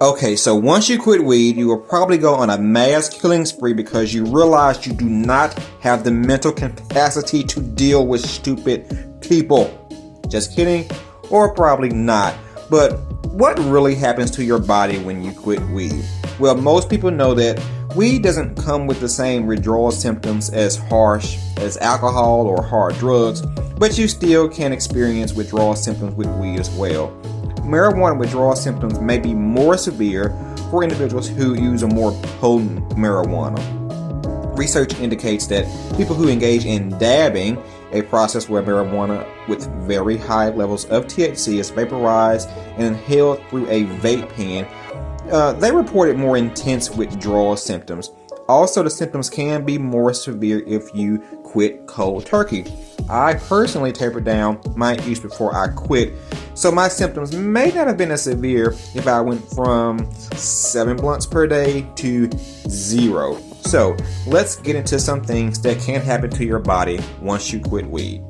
Okay, so once you quit weed, you will probably go on a mass killing spree because you realize you do not have the mental capacity to deal with stupid people. Just kidding, or probably not. But what really happens to your body when you quit weed? Well, most people know that weed doesn't come with the same withdrawal symptoms as harsh as alcohol or hard drugs, but you still can experience withdrawal symptoms with weed as well. Marijuana withdrawal symptoms may be more severe for individuals who use a more potent marijuana. Research indicates that people who engage in dabbing, a process where marijuana with very high levels of THC is vaporized and inhaled through a vape pen, they reported more intense withdrawal symptoms. Also, the symptoms can be more severe if you quit cold turkey. I personally tapered down my use before I quit, so my symptoms may not have been as severe if I went from 7 blunts per day to 0. So let's get into some things that can happen to your body once you quit weed.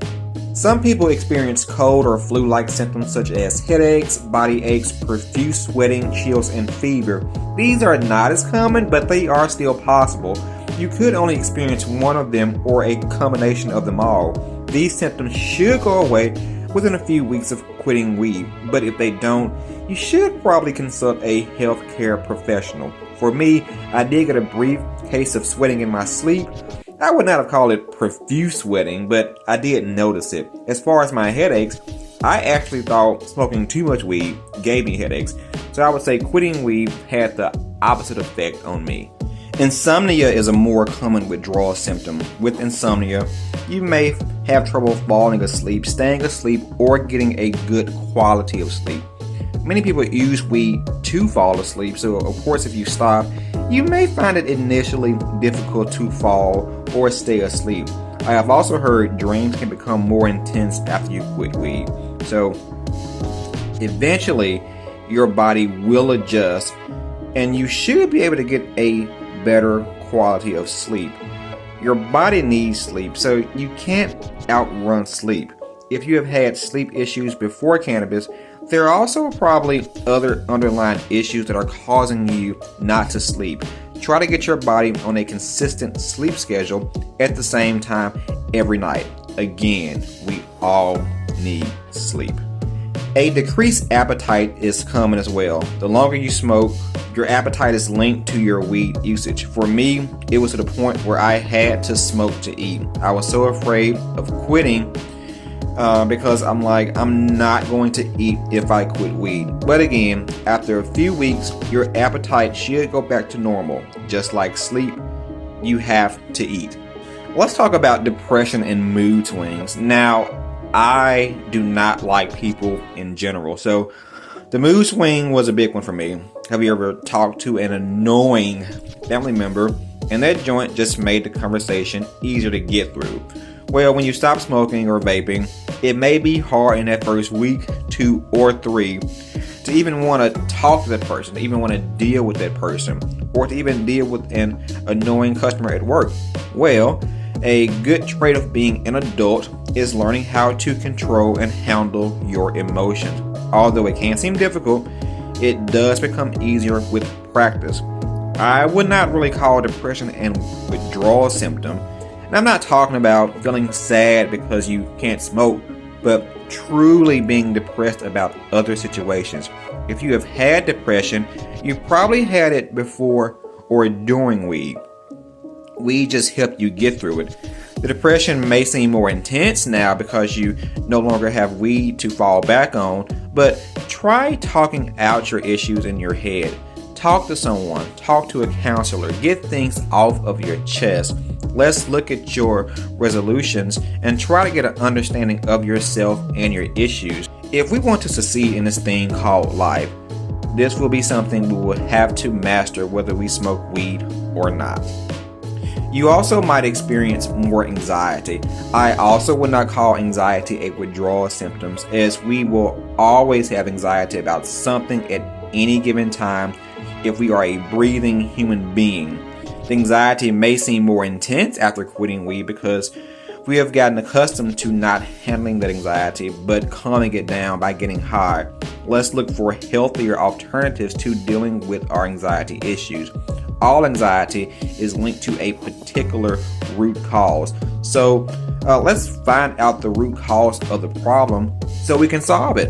Some people experience cold or flu-like symptoms such as headaches, body aches, profuse sweating, chills, and fever. These are not as common, but they are still possible. You could only experience one of them or a combination of them all. These symptoms should go away within a few weeks of quitting weed, but if they don't, you should probably consult a healthcare professional. For me, I did get a brief case of sweating in my sleep. I would not have called it profuse sweating, but I did notice it. As far as my headaches, I actually thought smoking too much weed gave me headaches, so I would say quitting weed had the opposite effect on me. Insomnia is a more common withdrawal symptom. With insomnia, you may have trouble falling asleep, staying asleep, or getting a good quality of sleep. Many people use weed to fall asleep, so of course if you stop, you may find it initially difficult to fall or stay asleep. I have also heard dreams can become more intense after you quit weed. So eventually your body will adjust and you should be able to get a better quality of sleep. Your body needs sleep, so you can't outrun sleep. If you have had sleep issues before cannabis, there are also probably other underlying issues that are causing you not to sleep. Try to get your body on a consistent sleep schedule at the same time every night. Again, we all need sleep. A decreased appetite is common as well. The longer you smoke, your appetite is linked to your weed usage. For me, it was to the point where I had to smoke to eat. I was so afraid of quitting because I'm not going to eat if I quit weed. But again, after a few weeks, your appetite should go back to normal. Just like sleep, you have to eat. Let's talk about depression and mood swings. Now, I do not like people in general, so the mood swing was a big one for me. Have you ever talked to an annoying family member and that joint just made the conversation easier to get through? Well, when you stop smoking or vaping, it may be hard in that first week, 2 or 3 to even want to talk to that person, to even want to deal with that person, or to even deal with an annoying customer at work. Well, a good trait of being an adult is learning how to control and handle your emotions. Although it can seem difficult, it does become easier with practice. I would not really call depression and withdrawal symptom. And I'm not talking about feeling sad because you can't smoke, but truly being depressed about other situations. If you have had depression, you probably had it before or during weed. Weed just helped you get through it. The depression may seem more intense now because you no longer have weed to fall back on, but try talking out your issues in your head. Talk to someone, talk to a counselor, get things off of your chest. Let's look at your resolutions and try to get an understanding of yourself and your issues. If we want to succeed in this thing called life, this will be something we will have to master whether we smoke weed or not. You also might experience more anxiety. I also would not call anxiety a withdrawal symptom, as we will always have anxiety about something at any given time if we are a breathing human being. The anxiety may seem more intense after quitting weed because We have gotten accustomed to not handling that anxiety, but calming it down by getting high. Let's look for healthier alternatives to dealing with our anxiety issues. All anxiety is linked to a particular root cause. So let's find out the root cause of the problem so we can solve it.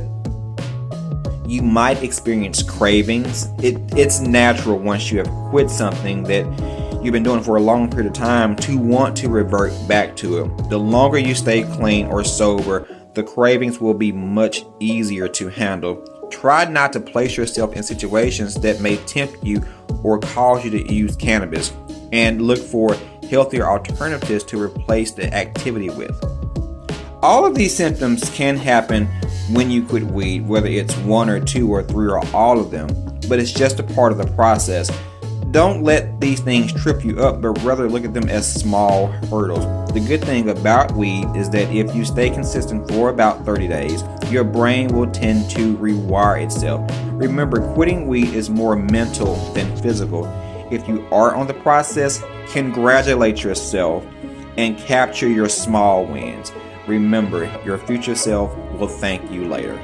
You might experience cravings. It's natural once you have quit something that you've been doing for a long period of time to want to revert back to it. The longer you stay clean or sober, the cravings will be much easier to handle. Try not to place yourself in situations that may tempt you or cause you to use cannabis, and look for healthier alternatives to replace the activity with. All of these symptoms can happen when you quit weed, whether it's 1 or 2 or 3 or all of them, but it's just a part of the process. Don't let these things trip you up, but rather look at them as small hurdles. The good thing about weed is that if you stay consistent for about 30 days, your brain will tend to rewire itself. Remember, quitting weed is more mental than physical. If you are on the process, congratulate yourself and capture your small wins. Remember, your future self will thank you later.